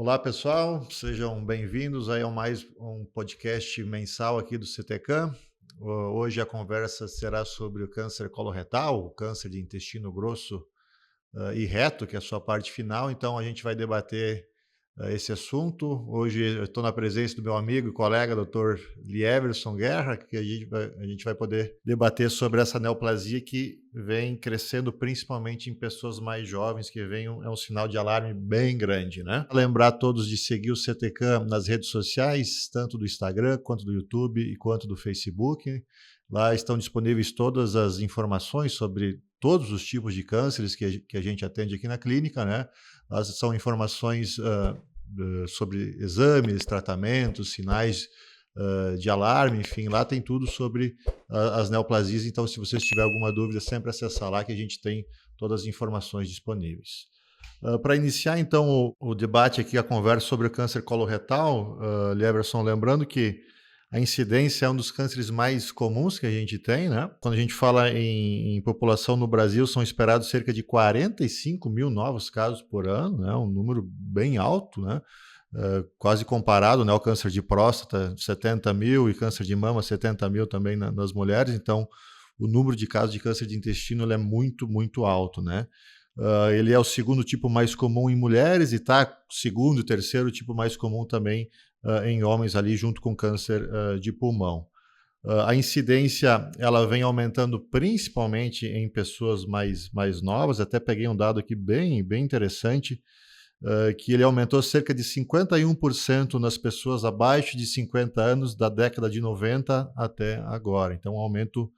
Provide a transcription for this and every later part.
Olá, pessoal, sejam bem-vindos aí a mais um podcast mensal aqui do CTCam. Hoje a conversa será sobre o câncer coloretal, o câncer de intestino grosso e reto, que é a sua parte final. Então a gente vai debater esse assunto. Hoje eu estou na presença do meu amigo e colega, Dr. Lieverson Guerra, que a gente vai poder debater sobre essa neoplasia que vem crescendo principalmente em pessoas mais jovens, que é um sinal de alarme bem grande, né? Lembrar todos de seguir o CTCam nas redes sociais, tanto do Instagram, quanto do YouTube e quanto do Facebook. Lá estão disponíveis todas as informações sobre todos os tipos de cânceres que a gente atende aqui na clínica, né? São informações sobre exames, tratamentos, sinais de alarme, enfim, lá tem tudo sobre as neoplasias. Então, se vocês tiverem alguma dúvida, sempre acessar lá que a gente tem todas as informações disponíveis. Para iniciar, então, o debate aqui, a conversa sobre o câncer coloretal, Lieverson, lembrando que a incidência é um dos cânceres mais comuns que a gente tem, né? Quando a gente fala em população no Brasil, são esperados cerca de 45 mil novos casos por ano, né? Um número bem alto, né? Quase comparado, né, ao câncer de próstata, 70 mil, e câncer de mama, 70 mil também nas mulheres. Então, o número de casos de câncer de intestino ele é muito, muito alto, né? Ele é o segundo tipo mais comum em mulheres e segundo e terceiro tipo mais comum também em homens ali junto com câncer de pulmão. A incidência ela vem aumentando principalmente em pessoas mais novas. Até peguei um dado aqui bem interessante, que ele aumentou cerca de 51% nas pessoas abaixo de 50 anos da década de 90 até agora. Então, um aumento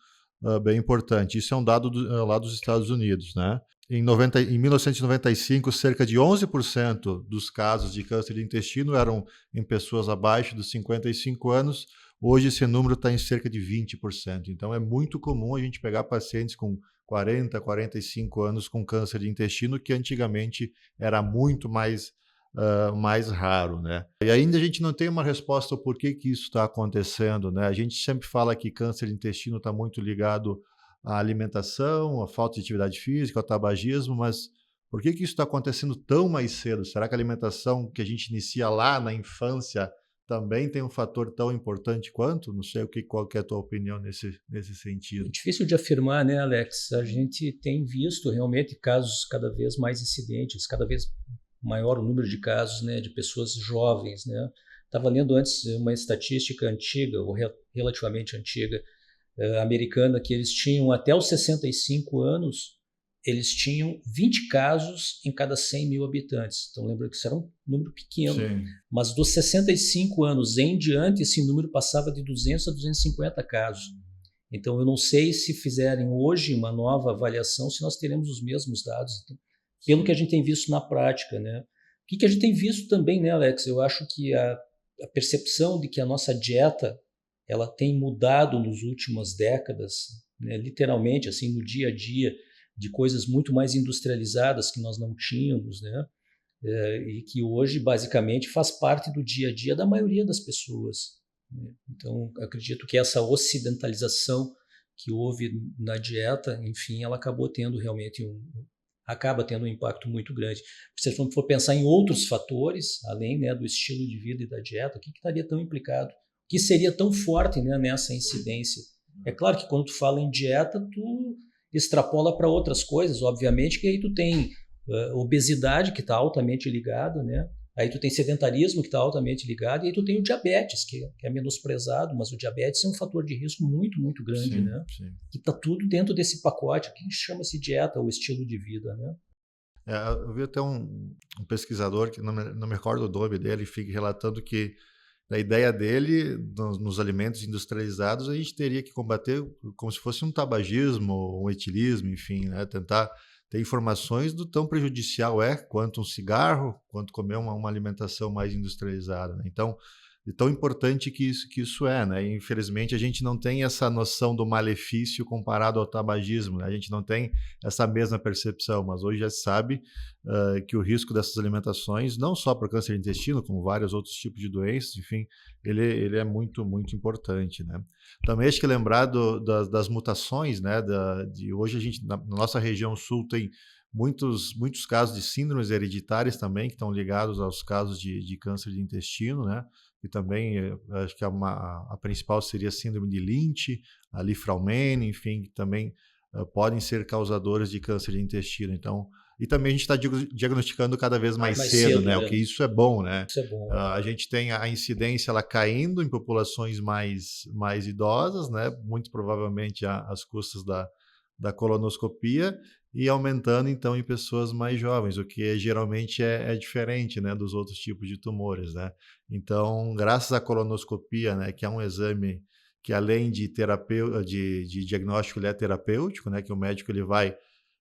bem importante. Isso é um dado lá dos Estados Unidos, né? Em 1995, cerca de 11% dos casos de câncer de intestino eram em pessoas abaixo dos 55 anos. Hoje esse número está em cerca de 20%. Então é muito comum a gente pegar pacientes com 40, 45 anos com câncer de intestino, que antigamente era muito mais raro, né? E ainda a gente não tem uma resposta ao porquê que isso está acontecendo, né? A gente sempre fala que câncer de intestino está muito ligado à alimentação, à falta de atividade física, ao tabagismo, mas por que isso está acontecendo tão mais cedo? Será que a alimentação que a gente inicia lá na infância também tem um fator tão importante quanto? Não sei qual que é a tua opinião nesse É sentido. difícil de afirmar, né, Alex? A gente tem visto realmente casos cada vez mais incidentes, cada vez maior o número de casos, né, de pessoas jovens, né? Estava lendo antes uma estatística antiga, ou relativamente antiga, americana, que eles tinham até os 65 anos, eles tinham 20 casos em cada 100 mil habitantes. Então lembra que isso era um número pequeno. Sim. Mas dos 65 anos em diante, esse número passava de 200 a 250 casos. Então, eu não sei se fizerem hoje uma nova avaliação, se nós teremos os mesmos dados, então, pelo que a gente tem visto na prática, né? O que a gente tem visto também, né, Alex? Eu acho que a percepção de que a nossa dieta ela tem mudado nas últimas décadas, né, literalmente, assim, no dia a dia, de coisas muito mais industrializadas que nós não tínhamos, né? E que hoje, basicamente, faz parte do dia a dia da maioria das pessoas. Então, acredito que essa ocidentalização que houve na dieta, enfim, ela acabou tendo realmente acaba tendo um impacto muito grande. Se a gente for pensar em outros fatores, além, né, do estilo de vida e da dieta, o que estaria tão implicado? O que seria tão forte, né, nessa incidência? É claro que quando tu fala em dieta, tu extrapola para outras coisas, obviamente, que aí tu tem obesidade, que está altamente ligada, né? Aí tu tem sedentarismo, que está altamente ligado, e aí tu tem o diabetes, que é menosprezado, mas o diabetes é um fator de risco muito, muito grande, Sim, né? sim. Que está tudo dentro desse pacote, que chama-se dieta ou estilo de vida, né? Eu vi até um pesquisador, que não me recordo o nome dele, fica relatando que a ideia dele, nos alimentos industrializados, a gente teria que combater como se fosse um tabagismo, um etilismo, enfim, né? Tentar ter informações do tão prejudicial quanto um cigarro, quanto comer uma alimentação mais industrializada, né? Então, de tão importante que isso é, né? E, infelizmente, a gente não tem essa noção do malefício comparado ao tabagismo, né? A gente não tem essa mesma percepção, mas hoje já se sabe que o risco dessas alimentações, não só para o câncer de intestino, como vários outros tipos de doenças, enfim, ele é muito, muito importante, né? Também acho que lembrar das mutações, né? De hoje a gente, na nossa região sul, tem muitos casos de síndromes hereditárias também, que estão ligados aos casos de câncer de intestino, né? E também, acho que a principal seria a síndrome de Lynch, a Li-Fraumeni, enfim, que também podem ser causadores de câncer de intestino. Então, e também a gente está diagnosticando cada vez mais cedo, né? O que isso é bom, né? Isso é bom. A gente tem a incidência ela caindo em populações mais idosas, né? Muito provavelmente às custas da colonoscopia, e aumentando então em pessoas mais jovens, o que geralmente é diferente, né, dos outros tipos de tumores, né? Então, graças à colonoscopia, né, que é um exame que além de diagnóstico, ele é terapêutico, né, que o médico ele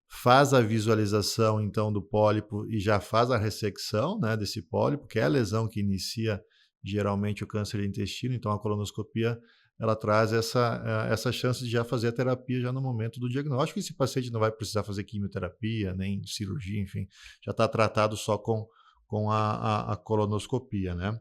faz a visualização então do pólipo e já faz a ressecção, né, desse pólipo, que é a lesão que inicia geralmente o câncer de intestino. Então a colonoscopia ela traz essa chance de já fazer a terapia já no momento do diagnóstico, e esse paciente não vai precisar fazer quimioterapia, nem cirurgia, enfim, já está tratado só com a colonoscopia, né?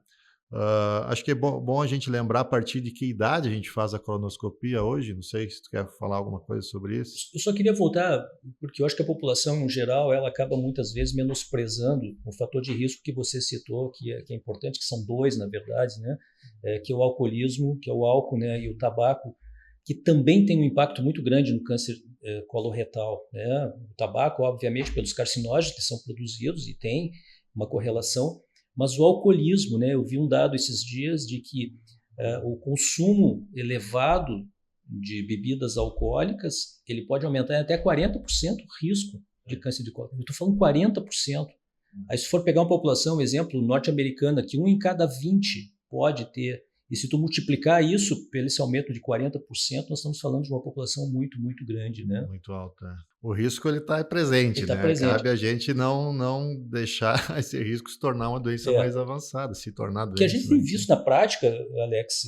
Acho que é bom a gente lembrar a partir de que idade a gente faz a colonoscopia hoje. Não sei se tu quer falar alguma coisa sobre isso. Eu só queria voltar, porque eu acho que a população em geral ela acaba muitas vezes menosprezando o fator de risco que você citou, que é importante, que são dois, na verdade, né? Que é o alcoolismo, que é o álcool, né? E o tabaco, que também tem um impacto muito grande no câncer coloretal, né? O tabaco, obviamente, pelos carcinógenos que são produzidos e tem uma correlação, mas o alcoolismo, né? Eu vi um dado esses dias de que o consumo elevado de bebidas alcoólicas, ele pode aumentar em até 40% o risco de câncer de cólon. Eu estou falando 40%. Aí se for pegar uma população, um exemplo, norte-americana, que 1 em cada 20 pode ter, e se tu multiplicar isso pelo esse aumento de 40%, nós estamos falando de uma população muito, muito grande, né? Muito alta. O risco ele está presente, ele né? Presente. Cabe a gente não deixar esse risco se tornar uma doença mais avançada, se tornar doença. O que a gente tem visto na prática, Alex,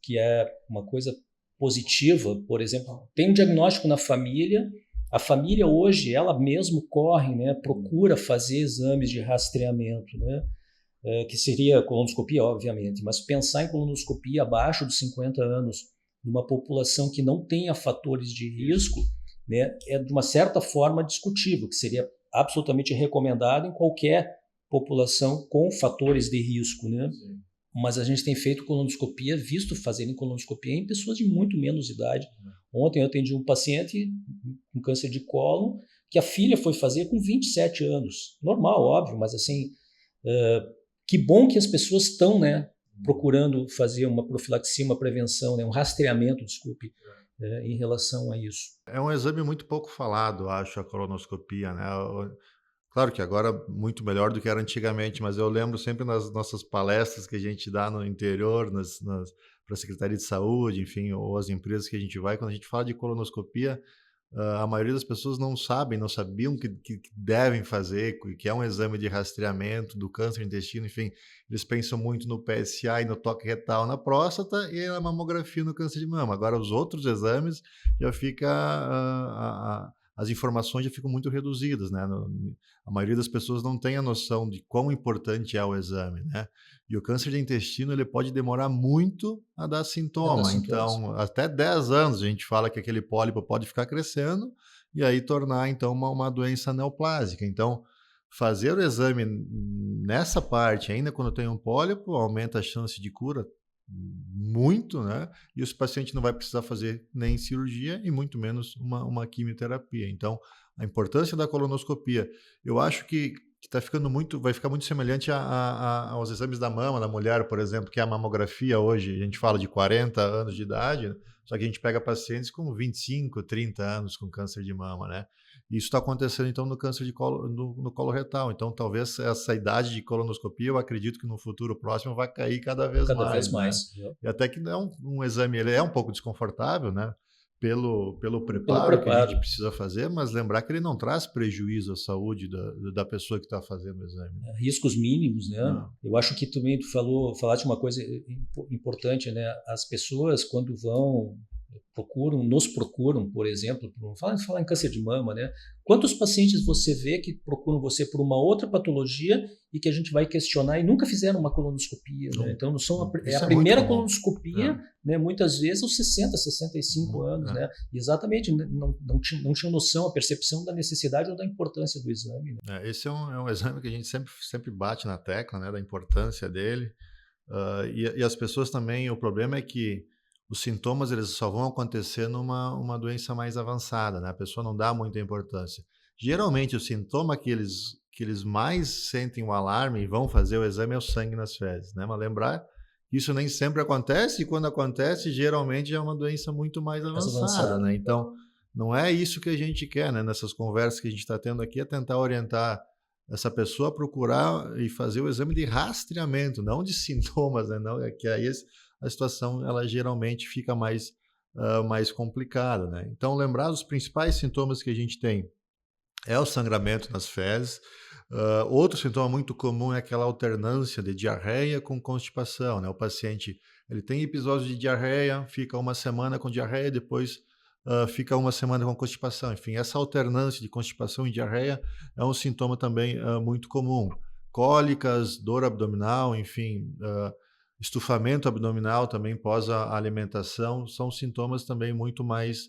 que é uma coisa positiva, por exemplo, tem um diagnóstico na família, a família hoje, ela mesmo corre, né, procura fazer exames de rastreamento, né, que seria colonoscopia, obviamente, mas pensar em colonoscopia abaixo dos 50 anos, numa população que não tenha fatores de risco, né, é de uma certa forma discutível, que seria absolutamente recomendado em qualquer população com fatores de risco, né? Sim. Mas a gente tem feito colonoscopia, visto fazerem colonoscopia em pessoas de muito menos idade. Ontem eu atendi um paciente com câncer de cólon que a filha foi fazer com 27 anos. Normal, óbvio, mas assim, que bom que as pessoas estão, né, procurando fazer uma profilaxia, uma prevenção, né, um rastreamento, desculpe, em relação a isso. É um exame muito pouco falado, acho, a colonoscopia, né? Claro que agora muito melhor do que era antigamente, mas eu lembro sempre nas nossas palestras que a gente dá no interior, para a Secretaria de Saúde, enfim, ou as empresas que a gente vai, quando a gente fala de colonoscopia, a maioria das pessoas não sabiam que devem fazer, que é um exame de rastreamento do câncer do intestino, enfim, eles pensam muito no PSA e no toque retal na próstata e na mamografia no câncer de mama. Agora, os outros exames já as informações já ficam muito reduzidas, né? A maioria das pessoas não tem a noção de quão importante é o exame, né? E o câncer de intestino ele pode demorar muito a dar sintoma. Então, até 10 anos a gente fala que aquele pólipo pode ficar crescendo e aí tornar então uma doença neoplásica. Então, fazer o exame nessa parte, ainda quando tem um pólipo, aumenta a chance de cura muito, né? E o paciente não vai precisar fazer nem cirurgia e muito menos uma quimioterapia. Então, a importância da colonoscopia, eu acho que vai ficar muito semelhante aos exames da mama da mulher, por exemplo, que é a mamografia hoje. A gente fala de 40 anos de idade, só que a gente pega pacientes com 25, 30 anos com câncer de mama, né? Isso está acontecendo, então, no câncer de no colo-retal. Então, talvez essa idade de colonoscopia, eu acredito que no futuro próximo vai cair cada vez mais. Né? E até que é um exame, ele é um pouco desconfortável, né? Pelo preparo que a gente precisa fazer, mas lembrar que ele não traz prejuízo à saúde da pessoa que está fazendo o exame. Riscos mínimos, né? Não. Eu acho que também tu falaste uma coisa importante, né? As pessoas, quando vão nos procuram, por exemplo, falar em câncer de mama, né? Quantos pacientes você vê que procuram você por uma outra patologia e que a gente vai questionar e nunca fizeram uma colonoscopia, né? Então, é a primeira colonoscopia, né? Muitas vezes aos 60, 65 anos, né? E exatamente, não tinha noção, a percepção da necessidade ou da importância do exame. Né? Esse é um exame que a gente sempre bate na tecla, né? Da importância dele. E as pessoas também, o problema é que os sintomas eles só vão acontecer numa doença mais avançada, né? A pessoa não dá muita importância. Geralmente, o sintoma que eles mais sentem o alarme e vão fazer o exame é o sangue nas fezes, né? Mas lembrar que isso nem sempre acontece, e quando acontece, geralmente é uma doença muito mais avançada, né? Então, não é isso que a gente quer, né? Nessas conversas que a gente está tendo aqui, é tentar orientar essa pessoa a procurar e fazer o exame de rastreamento, não de sintomas, né? Não, é que aí a situação ela geralmente fica mais complicada, né? Então, lembrar os principais sintomas que a gente tem é o sangramento nas fezes. Outro sintoma muito comum é aquela alternância de diarreia com constipação, né? O paciente ele tem episódios de diarreia, fica uma semana com diarreia, depois fica uma semana com constipação. Enfim, essa alternância de constipação e diarreia é um sintoma também muito comum. Cólicas, dor abdominal, enfim, estufamento abdominal também pós a alimentação, são sintomas também muito mais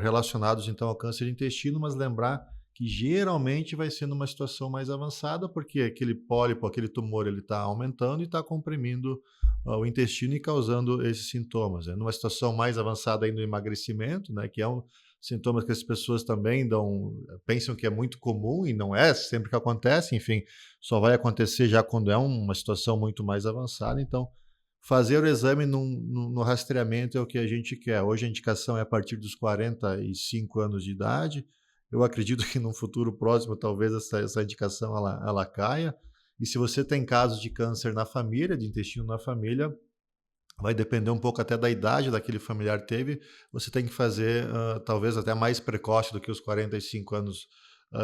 relacionados então ao câncer de intestino, mas lembrar que geralmente vai ser numa situação mais avançada, porque aquele pólipo, aquele tumor, ele está aumentando e está comprimindo o intestino e causando esses sintomas. Né? Numa situação mais avançada ainda, o emagrecimento, né, que é um sintoma que as pessoas também pensam que é muito comum e não é sempre que acontece, enfim, só vai acontecer já quando é uma situação muito mais avançada. Então, fazer o exame no rastreamento é o que a gente quer. Hoje a indicação é a partir dos 45 anos de idade. Eu acredito que no futuro próximo talvez essa indicação ela caia. E se você tem casos de câncer na família, de intestino na família, vai depender um pouco até da idade daquele familiar teve, você tem que fazer talvez até mais precoce do que os 45 anos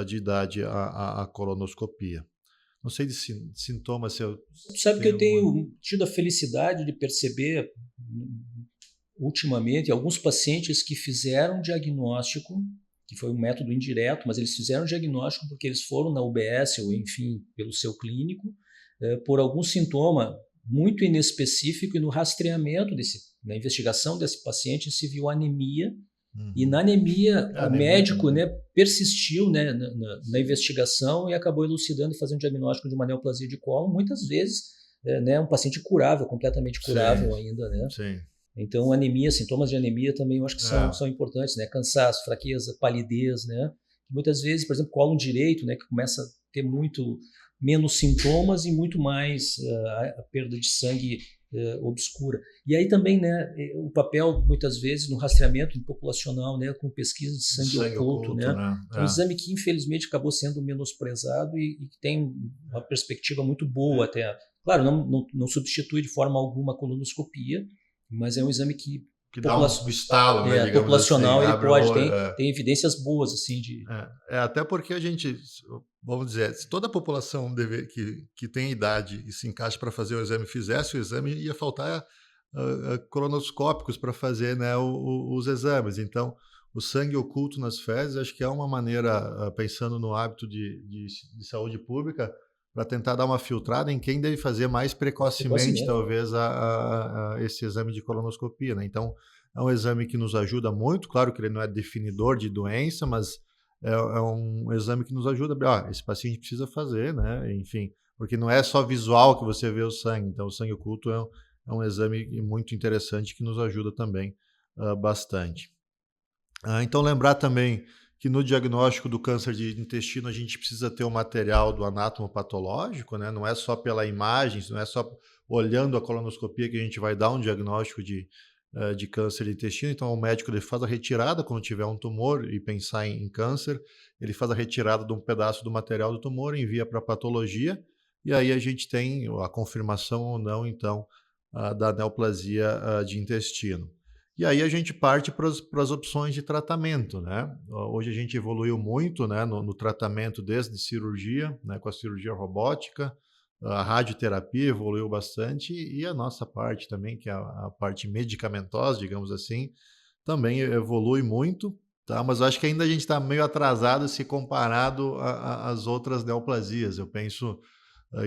de idade a colonoscopia. Não sei de sintomas se eu... Sabe que eu tenho tido a felicidade de perceber ultimamente alguns pacientes que fizeram diagnóstico, que foi um método indireto, mas eles fizeram diagnóstico porque eles foram na UBS ou, enfim, pelo seu clínico, por algum sintoma muito inespecífico, e no rastreamento na investigação desse paciente se viu anemia. E na anemia, o médico persistiu na investigação e acabou elucidando e fazendo diagnóstico de uma neoplasia de cólon, muitas vezes um paciente curável, completamente curável ainda. Né? Sim. Então, anemia, sintomas de anemia também eu acho que são importantes, né? Cansaço, fraqueza, palidez, né? Muitas vezes, por exemplo, cólon direito, né, que começa a ter muito menos sintomas e muito mais a perda de sangue obscura. E aí também, né, o papel, muitas vezes, no rastreamento populacional, né, com pesquisa de sangue oculto, né? É um exame que, infelizmente, acabou sendo menosprezado e tem uma perspectiva muito boa até. Claro, não substitui de forma alguma a colonoscopia, mas é um exame que dá um estalo, né, populacional, assim, ele pode, tem evidências boas, assim, de... até porque a gente, vamos dizer, se toda a população que tem idade e se encaixa para fazer o exame fizesse o exame, ia faltar colonoscópicos para fazer, né, os exames. Então, o sangue oculto nas fezes, acho que é uma maneira, pensando no hábito de saúde pública, para tentar dar uma filtrada em quem deve fazer mais precocemente, talvez, esse exame de colonoscopia. Né? Então, é um exame que nos ajuda muito, claro que ele não é definidor de doença, mas é um exame que nos ajuda, esse paciente precisa fazer, né? Enfim, porque não é só visual que você vê o sangue, então o sangue oculto é um exame muito interessante que nos ajuda também bastante. Então, lembrar também que no diagnóstico do câncer de intestino a gente precisa ter o material do anátomo patológico, né? Não é só pela imagem, não é só olhando a colonoscopia que a gente vai dar um diagnóstico de câncer de intestino. Então o médico ele faz a retirada quando tiver um tumor e pensar em câncer, ele faz a retirada de um pedaço do material do tumor, envia para a patologia e aí a gente tem a confirmação ou não então da neoplasia de intestino. E aí a gente parte para as opções de tratamento, né? Hoje a gente evoluiu muito, né, no tratamento desde cirurgia, né, com a cirurgia robótica, A radioterapia evoluiu bastante e a nossa parte também, que é a parte medicamentosa, digamos assim, também evolui muito, tá? Mas eu acho que ainda a gente está meio atrasado se comparado às outras neoplasias. Eu penso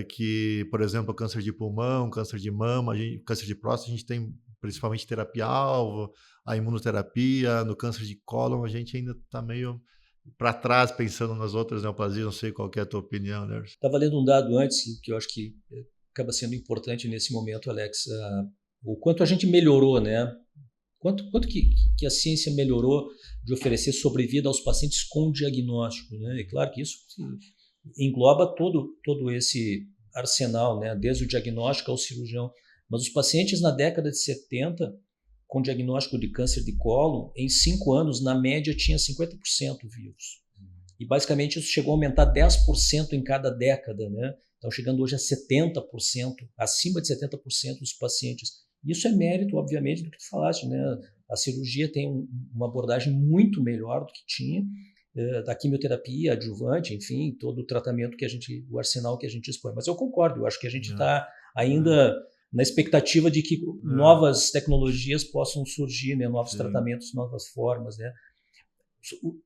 que, por exemplo, câncer de pulmão, câncer de mama, câncer de próstata, a gente tem principalmente terapia-alvo, a imunoterapia. No câncer de cólon, a gente ainda está meio para trás pensando nas outras neoplasias. Não sei qual que é a tua opinião, né? Estava lendo um dado antes que eu acho que acaba sendo importante nesse momento, Alex. O quanto a gente melhorou, né? Quanto que a ciência melhorou de oferecer sobrevida aos pacientes com diagnóstico, né? E claro que isso engloba todo esse arsenal, né? Desde o diagnóstico ao cirurgião. Mas os pacientes na década de 70, com diagnóstico de câncer de cólon, em 5 anos, na média, tinha 50% vivos. E basicamente isso chegou a aumentar 10% em cada década, né? Então chegando hoje a 70%, acima de 70% dos pacientes. Isso é mérito, obviamente, do que tu falaste, né? A cirurgia tem uma abordagem muito melhor do que tinha, da quimioterapia adjuvante, enfim, todo o tratamento o arsenal que a gente expõe. Mas eu concordo, eu acho que a gente está ainda na expectativa de que novas tecnologias possam surgir, né? Novos tratamentos, novas formas, né?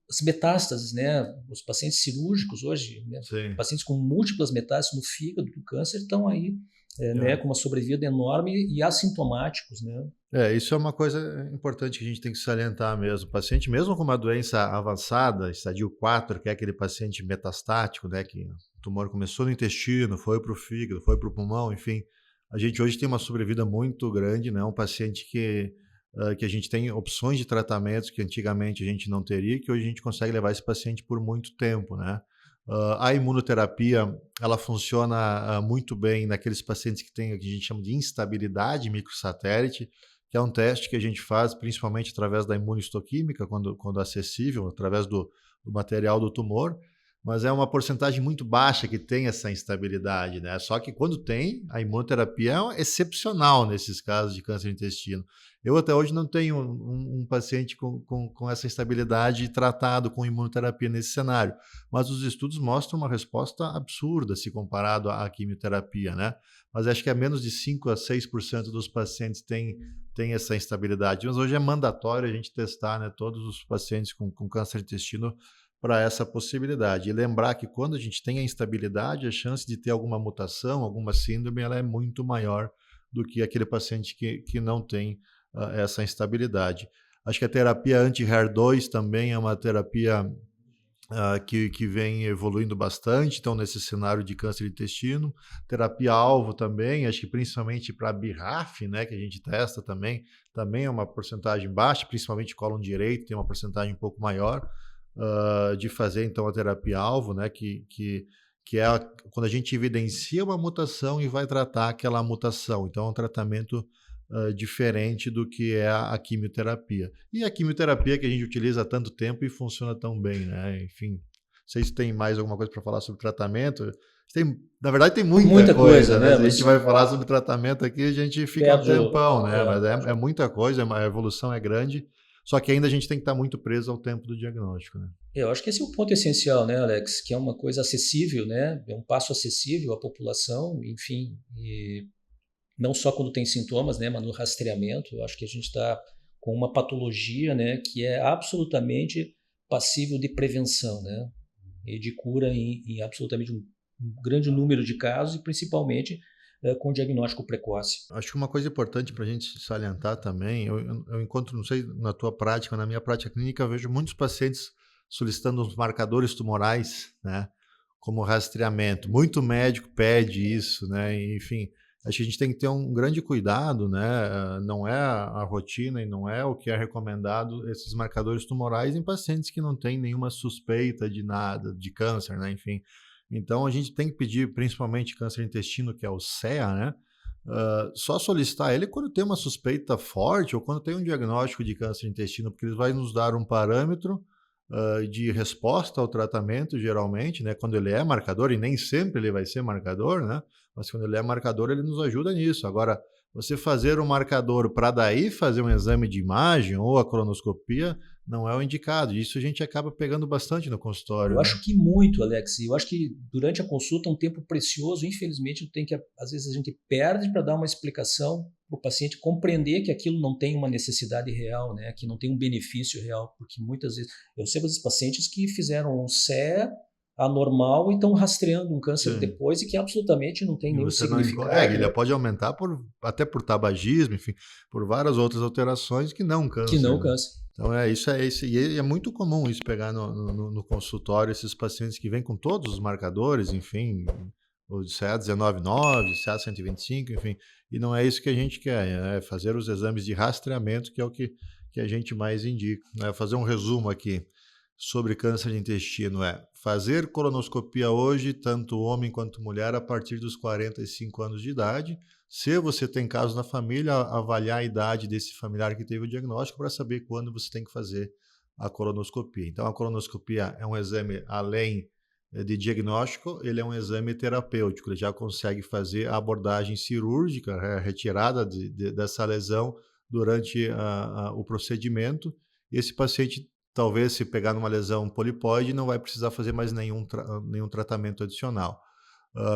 As metástases, né? Os pacientes cirúrgicos hoje, né? Pacientes com múltiplas metástases no fígado do câncer estão aí, né? Com uma sobrevida enorme e assintomáticos, né? Isso é uma coisa importante que a gente tem que salientar mesmo. O paciente, mesmo com uma doença avançada, estadio 4, que é aquele paciente metastático, né? Que o tumor começou no intestino, foi para o fígado, foi para o pulmão, enfim. A gente hoje tem uma sobrevida muito grande, né? Um paciente que a gente tem opções de tratamentos que antigamente a gente não teria, que hoje a gente consegue levar esse paciente por muito tempo, né? A imunoterapia, ela funciona muito bem naqueles pacientes que têm o que a gente chama de instabilidade microsatélite, que é um teste que a gente faz principalmente através da imunohistoquímica, quando acessível, através do material do tumor, mas é uma porcentagem muito baixa que tem essa instabilidade, né? Só que quando tem, a imunoterapia é excepcional nesses casos de câncer de intestino. Eu até hoje não tenho um paciente com essa instabilidade tratado com imunoterapia nesse cenário, mas os estudos mostram uma resposta absurda se comparado à quimioterapia, né? Mas acho que é menos de 5 a 6% dos pacientes tem essa instabilidade. Mas hoje é mandatório a gente testar, né, todos os pacientes com câncer de intestino para essa possibilidade. E lembrar que quando a gente tem a instabilidade, a chance de ter alguma mutação, alguma síndrome, ela é muito maior do que aquele paciente que não tem essa instabilidade. Acho que a terapia anti-HER2 também é uma terapia que vem evoluindo bastante, então nesse cenário de câncer de intestino. Terapia-alvo também, acho que principalmente para BRAF, né, que a gente testa também é uma porcentagem baixa, principalmente cólon direito, tem uma porcentagem um pouco maior. De fazer então a terapia-alvo, né, que é quando a gente evidencia uma mutação e vai tratar aquela mutação. Então é um tratamento diferente do que é a quimioterapia. E a quimioterapia que a gente utiliza há tanto tempo e funciona tão bem, né? Enfim, não sei se tem mais alguma coisa para falar sobre tratamento. Na verdade tem muita coisa, né? Se a gente vai falar sobre tratamento aqui, a gente fica um tempão, né? Mas é muita coisa, a evolução é grande. Só que ainda a gente tem que estar muito preso ao tempo do diagnóstico, né? Eu acho que esse é um ponto essencial, né, Alex? Que é uma coisa acessível, né? É um passo acessível à população, enfim. E não só quando tem sintomas, né, mas no rastreamento. Eu acho que a gente está com uma patologia, né, que é absolutamente passível de prevenção, né? E de cura em absolutamente um grande número de casos e principalmente com diagnóstico precoce. Acho que uma coisa importante para a gente salientar também, eu encontro, não sei, na tua prática, na minha prática clínica, eu vejo muitos pacientes solicitando os marcadores tumorais, né, como rastreamento. Muito médico pede isso, né, enfim, acho que a gente tem que ter um grande cuidado, né, não é a rotina e não é o que é recomendado esses marcadores tumorais em pacientes que não têm nenhuma suspeita de nada, de câncer, né, enfim. Então, a gente tem que pedir, principalmente câncer de intestino, que é o CEA, né? Só solicitar ele quando tem uma suspeita forte ou quando tem um diagnóstico de câncer de intestino, porque ele vai nos dar um parâmetro de resposta ao tratamento, geralmente, né? Quando ele é marcador, e nem sempre ele vai ser marcador, né? Mas quando ele é marcador, ele nos ajuda nisso. Agora, você fazer um marcador para daí fazer um exame de imagem ou a colonoscopia, não é o indicado. Isso a gente acaba pegando bastante no consultório. Eu acho que muito, Alex. Eu acho que durante a consulta é um tempo precioso. Infelizmente, às vezes a gente perde para dar uma explicação para o paciente compreender que aquilo não tem uma necessidade real, né? Que não tem um benefício real. Porque muitas vezes eu sei esses pacientes que fizeram um CE anormal e estão rastreando um câncer depois e que absolutamente não tem nenhum significado. Ele pode aumentar até por tabagismo, enfim, por várias outras alterações que não câncer. Que não câncer. Então isso. E é muito comum isso pegar no consultório, esses pacientes que vêm com todos os marcadores, enfim, o CA199, CA125, enfim, e não é isso que a gente quer, é fazer os exames de rastreamento, que é o que a gente mais indica. Né? Fazer um resumo aqui sobre câncer de intestino fazer colonoscopia hoje, tanto homem quanto mulher, a partir dos 45 anos de idade. Se você tem casos na família, avaliar a idade desse familiar que teve o diagnóstico para saber quando você tem que fazer a colonoscopia. Então, a colonoscopia é um exame, além de diagnóstico, ele é um exame terapêutico. Ele já consegue fazer a abordagem cirúrgica, a retirada dessa lesão durante o procedimento. E esse paciente, talvez, se pegar numa lesão polipoide, não vai precisar fazer mais nenhum tratamento adicional.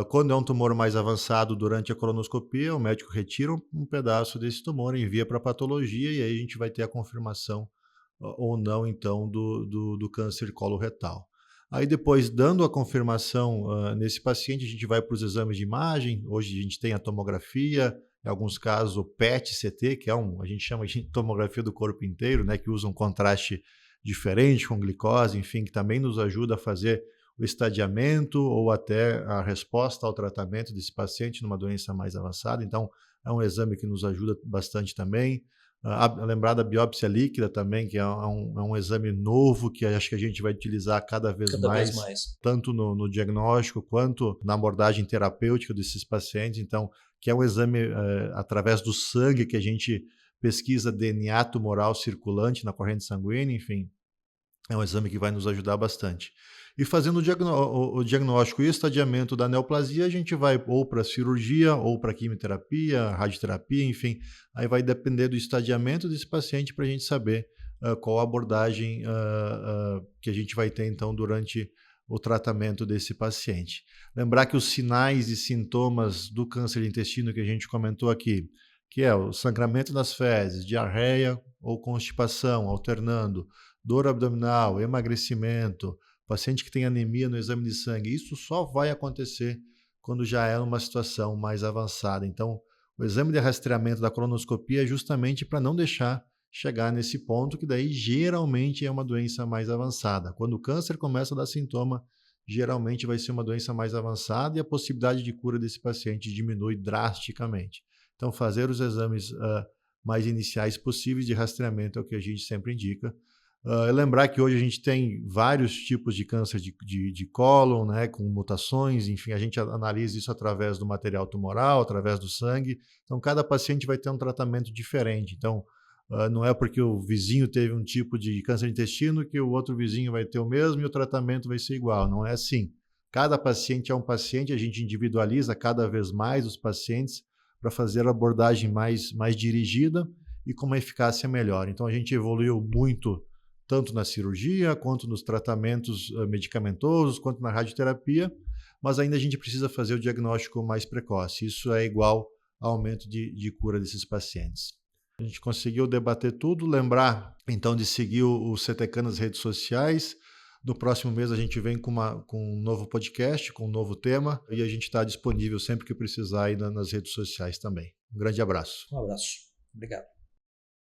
Quando é um tumor mais avançado durante a colonoscopia, o médico retira um pedaço desse tumor, envia para a patologia e aí a gente vai ter a confirmação ou não, então, do câncer coloretal. Aí depois, dando a confirmação nesse paciente, a gente vai para os exames de imagem. Hoje a gente tem a tomografia, em alguns casos o PET-CT, que a gente chama de tomografia do corpo inteiro, né, que usa um contraste diferente com glicose, enfim, que também nos ajuda a fazer o estadiamento ou até a resposta ao tratamento desse paciente numa doença mais avançada. Então, é um exame que nos ajuda bastante também. Lembrar da biópsia líquida também, que é um exame novo que acho que a gente vai utilizar cada vez mais, tanto no diagnóstico quanto na abordagem terapêutica desses pacientes. Então, que é um exame através do sangue que a gente pesquisa DNA tumoral circulante na corrente sanguínea, enfim, é um exame que vai nos ajudar bastante. E fazendo o diagnóstico e estadiamento da neoplasia, a gente vai ou para cirurgia, ou para quimioterapia, radioterapia, enfim. Aí vai depender do estadiamento desse paciente para a gente saber qual a abordagem que a gente vai ter, então, durante o tratamento desse paciente. Lembrar que os sinais e sintomas do câncer de intestino que a gente comentou aqui, que é o sangramento das fezes, diarreia ou constipação, alternando, dor abdominal, emagrecimento, paciente que tem anemia no exame de sangue, isso só vai acontecer quando já é uma situação mais avançada. Então, o exame de rastreamento da colonoscopia é justamente para não deixar chegar nesse ponto, que daí geralmente é uma doença mais avançada. Quando o câncer começa a dar sintoma, geralmente vai ser uma doença mais avançada e a possibilidade de cura desse paciente diminui drasticamente. Então, fazer os exames mais iniciais possíveis de rastreamento é o que a gente sempre indica. Lembrar que hoje a gente tem vários tipos de câncer de cólon, né, com mutações, enfim, a gente analisa isso através do material tumoral, através do sangue. Então, cada paciente vai ter um tratamento diferente. Então, não é porque o vizinho teve um tipo de câncer de intestino que o outro vizinho vai ter o mesmo e o tratamento vai ser igual. Não é assim. Cada paciente é um paciente, a gente individualiza cada vez mais os pacientes para fazer a abordagem mais dirigida e com uma eficácia melhor. Então, a gente evoluiu muito, tanto na cirurgia, quanto nos tratamentos medicamentosos, quanto na radioterapia, mas ainda a gente precisa fazer o diagnóstico mais precoce. Isso é igual ao aumento de cura desses pacientes. A gente conseguiu debater tudo, lembrar então de seguir o CTK nas redes sociais. No próximo mês a gente vem com um novo podcast, com um novo tema, e a gente está disponível sempre que precisar aí nas redes sociais também. Um grande abraço. Um abraço. Obrigado.